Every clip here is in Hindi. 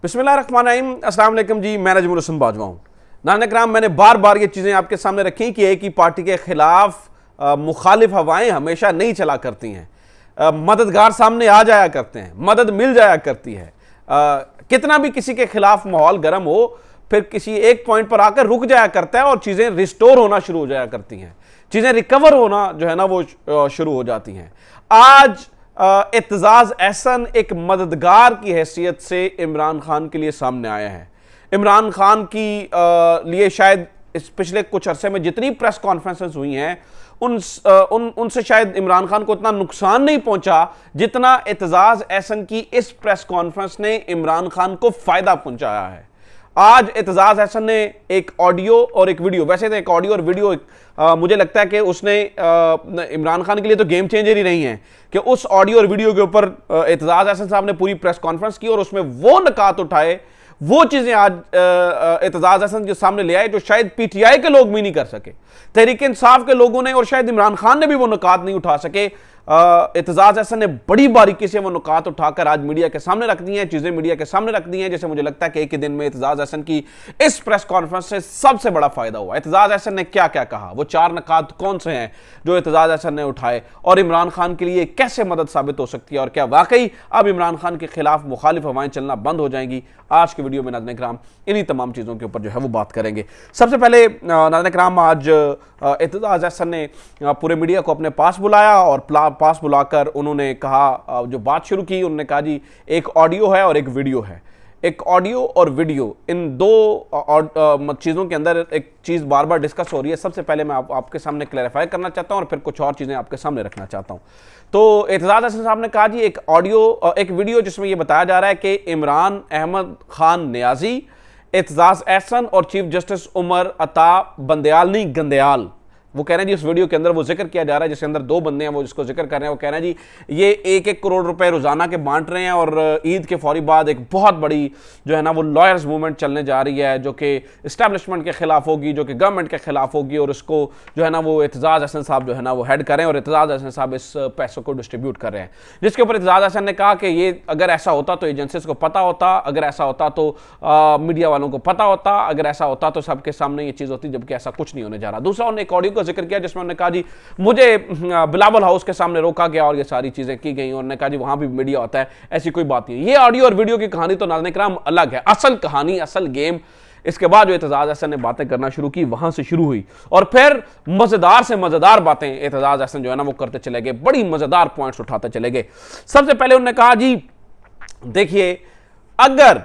बिस्मिल्लाहिर्रहमानिर्रहीम, अस्सलाम वालेकुम जी। मैं नजमुल हसन बाजवा हूँ। नाज़रीन किराम, मैंने बार बार ये चीज़ें आपके सामने रखी कि एक ही पार्टी के खिलाफ मुखालिफ हवाएं हमेशा नहीं चला करती हैं। मददगार सामने आ जाया करते हैं, मदद मिल जाया करती है। कितना भी किसी के खिलाफ माहौल गर्म हो, फिर किसी एक पॉइंट पर आकर रुक जाया करता है और चीज़ें रिस्टोर होना शुरू हो जाया करती हैं, चीज़ें रिकवर होना जो है ना वो शुरू हो जाती हैं। आज एतजाज एहसन एक मददगार की हैसियत से इमरान खान के लिए सामने आया है। इमरान खान की लिए शायद इस पिछले कुछ अरसे में जितनी प्रेस कॉन्फ्रेंसेस हुई हैं उनसे शायद इमरान खान को इतना नुकसान नहीं पहुंचा जितना एतजाज एहसन की इस प्रेस कॉन्फ्रेंस ने इमरान खान को फायदा पहुंचाया है। आज एतजाज एहसन ने एक ऑडियो और एक वीडियो, वैसे तो एक ऑडियो और वीडियो मुझे लगता है कि उसने इमरान खान के लिए तो गेम चेंजर ही नहीं है कि उस ऑडियो और वीडियो के ऊपर एतजाज एहसन साहब ने पूरी प्रेस कॉन्फ्रेंस की और उसमें वो निकात उठाए, वो चीजें आज एतजाज एहसन के सामने ले आए जो शायद पीटीआई के लोग भी नहीं कर सके, तहरीक इंसाफ के लोगों ने और शायद इमरान खान ने भी वो निकात नहीं उठा सके। एतजाज एहसन ने बड़ी बारीकी से वो नुकात उठाकर आज मीडिया के सामने रख दी हैं, चीजें मीडिया के सामने रख दी हैं, जैसे मुझे लगता है कि एक ही दिन में एतजाज एहसन की इस प्रेस कॉन्फ्रेंस से सबसे बड़ा फायदा हुआ। एतजाज एहसन ने क्या क्या कहा, वो 4 नुकात कौन से हैं जो एतजाज एहसन ने उठाए और इमरान खान के लिए कैसे मदद साबित हो सकती है और क्या वाकई अब इमरान खान के खिलाफ मुखालिफ हवाएं चलना बंद हो जाएंगी। आज के वीडियो में नाज़रीन किराम इन्हीं तमाम चीज़ों के ऊपर जो है वो बात करेंगे। सबसे पहले नाज़रीन किराम आज एतजाज एहसन ने पूरे मीडिया को अपने पास बुलाया और पास बुलाकर उन्होंने कहा, जो बात शुरू की, उन्होंने कहा जी एक ऑडियो है और एक वीडियो है। एक ऑडियो और वीडियो, इन दो चीज़ों के अंदर एक चीज़ बार बार डिस्कस हो रही है। सबसे पहले मैं आपके सामने क्लैरिफाई करना चाहता हूं और फिर कुछ और चीज़ें आपके सामने रखना चाहता हूं। तो एतजाज एहसन साहब ने कहा जी एक ऑडियो, एक वीडियो जिसमें यह बताया जा रहा है कि इमरान अहमद खान नियाजी, एतजाज एहसन और चीफ जस्टिस उमर अता बंदयाल नहीं गंदयाल, वो कह रहे हैं जी उस वीडियो के अंदर वो जिक्र किया जा रहा है जिसके अंदर 2 बंदे हैं, वो जिसको जिक्र कर रहे हैं, वो कह रहे हैं जी ये 1-1 करोड़ रुपए रोजाना के बांट रहे हैं और ईद के फौरी बाद एक बहुत बड़ी जो है ना वो लॉयर्स मूवमेंट चलने जा रही है जो कि इस्टेब्लिशमेंट के खिलाफ होगी, जो कि गवर्नमेंट के खिलाफ होगी और उसको जो है ना वो एतजाज एहसन साहब जो है ना वो हेड करें और एतजाज एहसन साहब इस पैसों को डिस्ट्रीब्यूट कर रहे हैं। जिसके ऊपर एतजाज एहसन ने कहा कि ये अगर ऐसा होता तो एजेंसीज को पता होता, अगर ऐसा होता तो मीडिया वालों को पता होता, अगर ऐसा होता तो सबके सामने ये चीज़ होती, जबकि ऐसा कुछ नहीं होने जा रहा। दूसरा उन्होंने एक ऑडियो का जिक्र किया जिसमें उन्होंने कहा जी मुझे बिलावल हाउस के सामने रोका गया और ये सारी चीजें की गई और उन्होंने कहा जी वहां भी मीडिया होता है, ऐसी कोई बात नहीं। ये ऑडियो और वीडियो की कहानी तो नाज़रीन किराम अलग है, असल कहानी, असल गेम इसके बाद जो एतजाज एहसन ने बातें करना शुरू की वहां से शुरू हुई और फिर मजेदार से मजेदार बातें एतजाज एहसन जो है ना वो करते चले गए, बड़ी मजेदार पॉइंट्स उठाते चले गए। सबसे पहले उन्होंने कहा जी देखिए अगर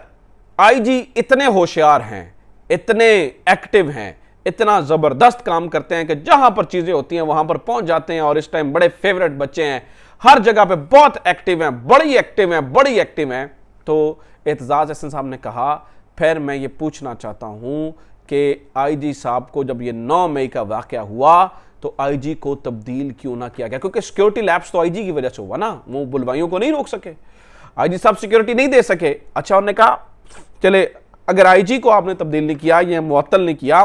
आईजी इतने होशियार हैं, इतने एक्टिव हैं, इतना जबरदस्त काम करते हैं कि जहां पर चीजें होती हैं वहां पर पहुंच जाते हैं और इस टाइम बड़े फेवरेट बच्चे हैं, हर जगह पे बहुत एक्टिव हैं, बड़ी एक्टिव हैं, बड़ी एक्टिव हैं, तो एतजाज एहसन साहब ने कहा फिर मैं ये पूछना चाहता हूं कि आईजी साहब को जब ये 9 मई का वाकया हुआ तो आईजी को तब्दील क्यों ना किया गया, क्योंकि सिक्योरिटी लैप्स तो आईजी की वजह से हुआ ना, वो बुलवाइयों को नहीं रोक सके, आईजी साहब सिक्योरिटी नहीं दे सके। अच्छा उन्होंने कहा चले अगर आईजी को आपने तब्दील नहीं किया या मुअत्तल नहीं किया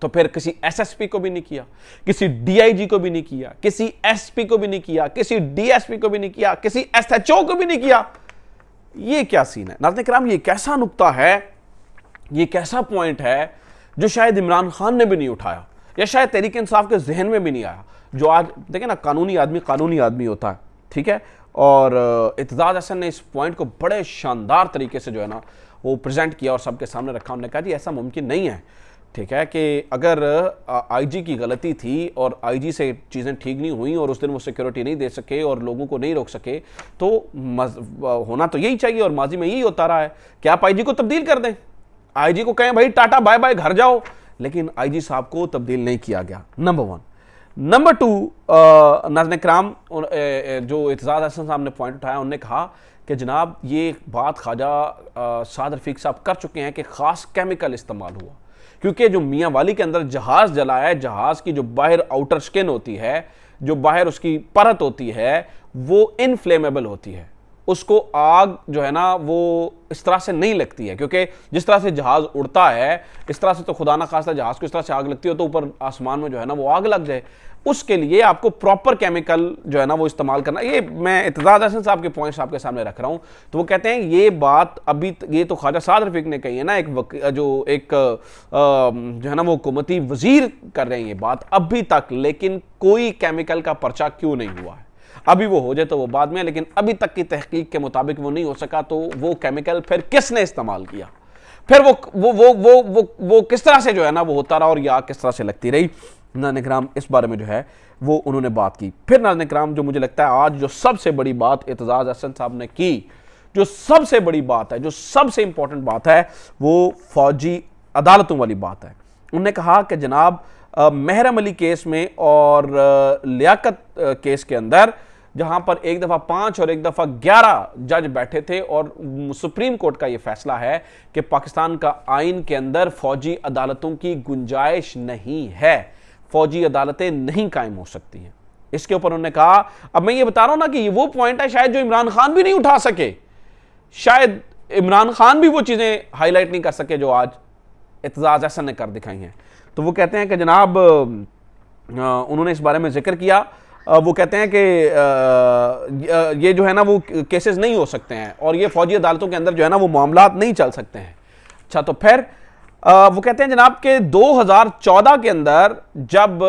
तो फिर किसी एसएसपी को भी नहीं किया, किसी डीआईजी को भी नहीं किया, किसी एसपी को भी नहीं किया, किसी डीएसपी को भी नहीं किया, किसी एसएचओ को भी नहीं किया। ये क्या सीन है नाज़रीन किराम, ये कैसा नुक्ता है, ये कैसा पॉइंट है जो शायद इमरान खान ने भी नहीं उठाया या शायद तहरीक इंसाफ के जहन में भी नहीं आया। जो आज देखें ना कानूनी आदमी होता है, ठीक है, और एतजाज एहसन ने इस पॉइंट को बड़े शानदार तरीके से जो है ना वो प्रेजेंट किया और सबके सामने रखा। उन्होंने कहा जी ऐसा मुमकिन नहीं है, ठीक है, कि अगर आईजी की गलती थी और आईजी से चीज़ें ठीक नहीं हुई और उस दिन वो सिक्योरिटी नहीं दे सके और लोगों को नहीं रोक सके तो होना तो यही चाहिए और माजी में यही होता रहा है कि आप आईजी को तब्दील कर दें, आईजी को कहें भाई टाटा बाय बाय घर जाओ, लेकिन आईजी साहब को तब्दील नहीं किया गया। नंबर 1। नंबर 2 नाज़रीन किराम जो एतजाज एहसन साहब ने पॉइंट उठाया, उन्होंने कहा कि जनाब ये बात ख्वाजा साद रफीक साहब कर चुके हैं कि ख़ास केमिकल इस्तेमाल हुआ, क्योंकि जो मियाँ वाली के अंदर जहाज जला है, जहाज की जो बाहर आउटर स्किन होती है, जो बाहर उसकी परत होती है, वो इनफ्लेमेबल होती है, उसको आग जो है ना वो इस तरह से नहीं लगती है, क्योंकि जिस तरह से जहाज उड़ता है इस तरह से तो खुदा ना खास्ता जहाज को इस तरह से आग लगती हो तो ऊपर आसमान में जो है ना वो आग लग जाए। उसके लिए आपको प्रॉपर केमिकल जो है ना वो इस्तेमाल करना। ये मैं इत्तेज़ाज़ हसन साहब के पॉइंट्स आपके सामने रख रहा हूं। तो वो कहते हैं ये बात अभी ये तो ख्वाजा साद रफीक ने कही है ना, एक जो है ना वो हुकूमती वजीर कर रहे हैं ये बात अभी तक, लेकिन कोई केमिकल का पर्चा क्यों नहीं हुआ है। अभी वो हो जाए तो वो बाद में, लेकिन अभी तक की तहकीक के मुताबिक वो नहीं हो सका। तो वो केमिकल फिर किसने इस्तेमाल किया, फिर वो किस तरह से जो है ना वो होता रहा और ये आग किस तरह से लगती रही। नाज़रीन इकराम इस बारे में जो है वो उन्होंने बात की। फिर नाज़रीन इकराम जो मुझे लगता है आज जो सबसे बड़ी बात इत्तेज़ाज़ हसन साहब ने की, जो सबसे बड़ी बात है, जो सबसे इंपॉर्टेंट बात है, वो फौजी अदालतों वाली बात है। उन्होंने कहा कि जनाब महरम अली केस में और लियाकत केस के अंदर जहां पर एक दफ़ा 5 और एक दफ़ा 11 जज बैठे थे और सुप्रीम कोर्ट का यह फैसला है कि पाकिस्तान का आइन के अंदर फौजी अदालतों की गुंजाइश नहीं है, फौजी अदालतें नहीं कायम हो सकती हैं। इसके ऊपर उन्होंने कहा, अब मैं ये बता रहा हूं ना कि ये वो पॉइंट है शायद जो इमरान खान भी नहीं उठा सके, शायद इमरान खान भी वो चीजें हाईलाइट नहीं कर सके जो आज इत्तेज़ाज़ हसन ने कर दिखाई हैं। तो वो कहते हैं कि जनाब उन्होंने इस बारे में जिक्र किया। वो कहते हैं कि ये जो है ना वो केसेस नहीं हो सकते हैं और ये फौजी अदालतों के अंदर जो है ना वो मामलात नहीं चल सकते हैं। अच्छा, तो फिर वो कहते हैं जनाब के 2014 के अंदर जब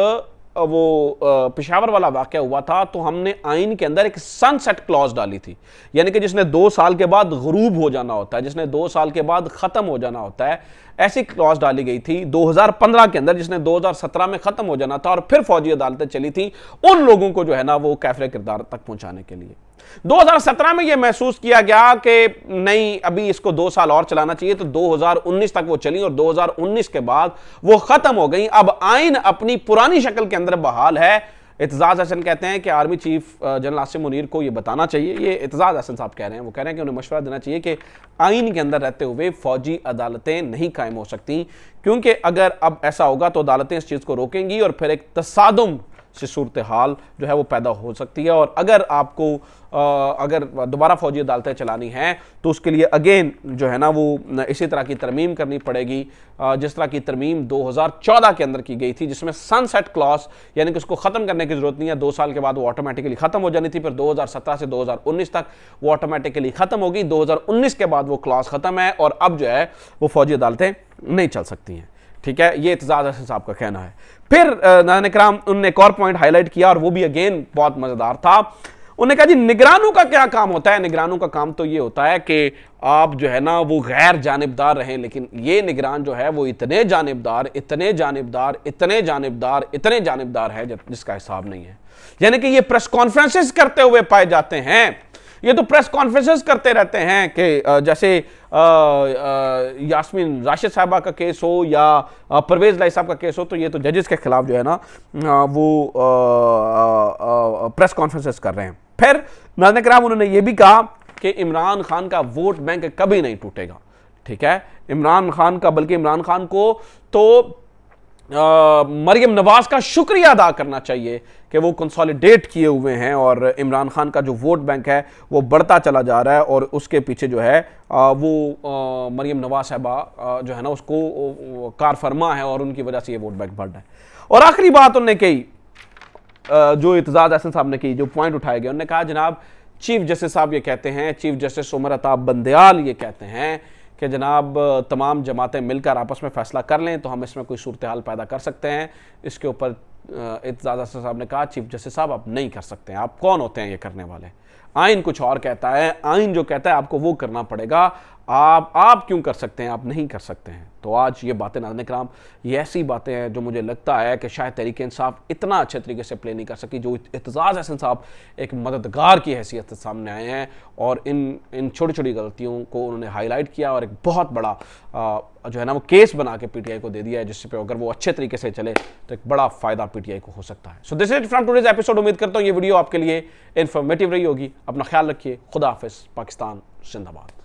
वो पेशावर वाला वाक़या हुआ था तो हमने आइन के अंदर एक सनसेट क्लॉज डाली थी, यानी कि जिसने 2 साल के बाद गुरूब हो जाना होता है, जिसने 2 साल के बाद ख़त्म हो जाना होता है, ऐसी क्लॉज डाली गई थी 2015 के अंदर, जिसने 2017 में ख़त्म हो जाना था और फिर फौजी अदालतें चली थी उन लोगों को जो है ना वो कैफरे किरदार तक पहुंचाने के लिए। 2017 में यह महसूस किया गया कि नहीं, अभी इसको 2 साल और चलाना चाहिए, तो 2019 तक वो चली और 2019 के बाद वो खत्म हो गई। अब आइन अपनी पुरानी शक्ल के अंदर बहाल है। इत्तेज़ाज़ हसन कहते हैं कि army chief general Asim Munir को ये बताना चाहिए, ये इत्तेज़ाज़ हसन साहब कह रहे हैं, वो कह रहे हैं कि उन्हें मशवरा देना चाहिए कि आइन के अंदर रहते हुए फौजी अदालतें नहीं कायम हो सकती, क्योंकि अगर अब ऐसा होगा तो अदालतें इस चीज़ को रोकेंगी और फिर एक तसादुम से सूरत हाल जो है वो पैदा हो सकती है। और अगर आपको अगर दोबारा फौजी अदालतें चलानी हैं तो उसके लिए अगेन जो है ना वो इसी तरह की तरमीम करनी पड़ेगी जिस तरह की तरमीम 2014 के अंदर की गई थी, जिसमें सनसेट क्लॉज यानी कि उसको ख़त्म करने की ज़रूरत नहीं है, 2 साल के बाद वो ऑटोमेटिकली ख़त्म हो जानी थी। फिर 2017 से 2019 तक वो ऑटोमेटिकली ख़त्म होगी, 2019 के बाद वो क्लॉज ख़त्म है और अब जो है वो फौजी अदालतें नहीं चल सकती हैं। ठीक है, ये इत्तेज़ाज़ हसन साहब का कहना है। फिर नाज़रीन इकराम उन्होंने एक और पॉइंट हाईलाइट किया और वो भी अगेन बहुत मज़ेदार था। उन्होंने कहा जी निगरानों का क्या काम होता है। निगरानों का काम तो ये होता है कि आप जो है ना वो गैर जानिबदार रहें, लेकिन ये निगरान जो है वो इतने जानिबदार इतने जानिबदार इतने जानिबदार इतने जानिबदार है जिसका हिसाब नहीं है। यानी कि ये प्रेस कॉन्फ्रेंसेस करते हुए पाए जाते हैं, ये तो प्रेस कॉन्फ्रेंसेस करते रहते हैं कि जैसे यास्मीन राशिद साहबा का केस हो या परवेज लाई साहब का केस हो, तो ये तो जजेस के खिलाफ जो है ना वो प्रेस कॉन्फ्रेंसेस कर रहे हैं। फिर नाज़रीन इकराम उन्होंने ये भी कहा कि इमरान खान का वोट बैंक कभी नहीं टूटेगा। ठीक है, इमरान खान का, बल्कि इमरान खान को तो मरियम नवाज का शुक्रिया अदा करना चाहिए कि वो कंसोलिडेट किए हुए हैं और इमरान खान का जो वोट बैंक है वो बढ़ता चला जा रहा है और उसके पीछे जो है वो मरियम नवाज साहबा जो है ना उसको कार फरमा है और उनकी वजह से ये वोट बैंक बढ़ रहा है। और आखिरी बात उन्होंने कही जो इत्तेज़ाज़ हसन साहब ने की, जो पॉइंट उठाए गए, उन्होंने कहा जनाब चीफ जस्टिस साहब ये कहते हैं, चीफ जस्टिस उमर अताब बंदयाल ये कहते हैं कि जनाब तमाम जमातें मिलकर आपस में फ़ैसला कर लें तो हम इसमें कोई सूरत हाल पैदा कर सकते हैं। इसके ऊपर इत्तेज़ाज़ हसन साहब ने कहा चीफ जस्टिस साहब आप नहीं कर सकते हैं, आप कौन होते हैं ये करने वाले, आइन कुछ और कहता है, आइन जो कहता है आपको वो करना पड़ेगा, आप क्यों कर सकते हैं, आप नहीं कर सकते हैं। तो आज ये बातें नाज़रीन इकराम ये ऐसी बातें हैं जो मुझे लगता है कि शायद तहरीक इंसाफ इतना अच्छे तरीके से प्ले नहीं कर सकी, जो इत्तेज़ाज़ हसन साहब एक मददगार की हैसियत से सामने आए हैं और इन छोटी छोटी गलतियों को उन्होंने हाईलाइट किया और एक बहुत बड़ा जो है ना वो केस बना के पीटीआई को दे दिया है, जिससे पे अगर वो अच्छे तरीके से चले तो एक बड़ा फ़ायदा पीटीआई को हो सकता है। So this is from today's episode. उम्मीद करता हूँ ये वीडियो आपके लिए इन्फॉर्मेटिव रही होगी। अपना ख्याल रखिए। खुदा हाफिज़। पाकिस्तान जिंदाबाद।